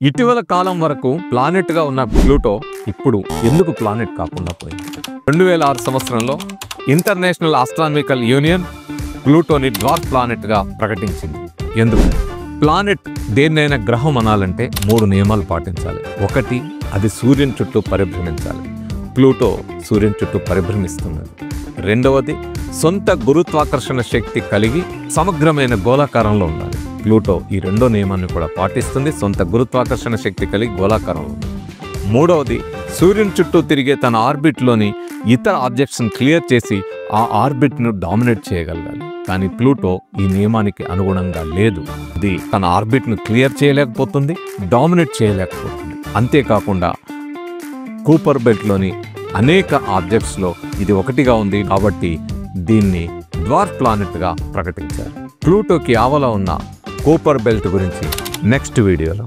ఇటీవల కాలం వరకు ప్లానెట్ గా ఉన్న ప్లూటో ఇప్పుడు ఎందుకు ప్లానెట్ కాకుండా పోయింది? 2006 సంవత్సరంలో ఇంటర్నేషనల్ ఆస్ట్రానమికల్ యూనియన్ ప్లూటోని డ్వార్ఫ్ ప్లానెట్ గా ప్రకటించింది. ఎందుకు? ప్లానెట్ దేన్నైనా గ్రహం అనాలంటే 3 నియమాలు పాటించాలి. ఒకటి, అది సూర్యుని చుట్టూ పరిభ్రమించాలి. ప్లూటో సూర్యుని చుట్టూ పరిభ్రమిస్తున్నది. రెండవది, సొంత గురుత్వాకర్షణ శక్తి కలిగి సమగ్రమైన గోళాకారంలో ఉండాలి. ప్లూటో ఈ 2 నియమాన్ని కూడా పాటిస్తుంది. సొంత గురుత్వాకర్షణ శక్తి కలిగి గోళాకారంలో ఉంది. మూడవది, సూర్యుని చుట్టూ తిరిగే తన ఆర్బిట్లోని ఇతర ఆబ్జెక్ట్స్ని క్లియర్ చేసి ఆ ఆర్బిట్ను డామినేట్ చేయగలగాలి. కానీ ప్లూటో ఈ నియమానికి అనుగుణంగా లేదు. ఇది తన ఆర్బిట్ను క్లియర్ చేయలేకపోతుంది, డామినేట్ చేయలేకపోతుంది. అంతేకాకుండా కూపర్ బెల్ట్లోని అనేక ఆబ్జెక్ట్స్లో ఇది ఒకటిగా ఉంది. కాబట్టి దీన్ని డ్వార్ఫ్ ప్లానెట్గా ప్రకటించారు. ప్లూటోకి ఆవల ఉన్న కూపర్ బెల్ట్ గురించి నెక్స్ట్ వీడియోలో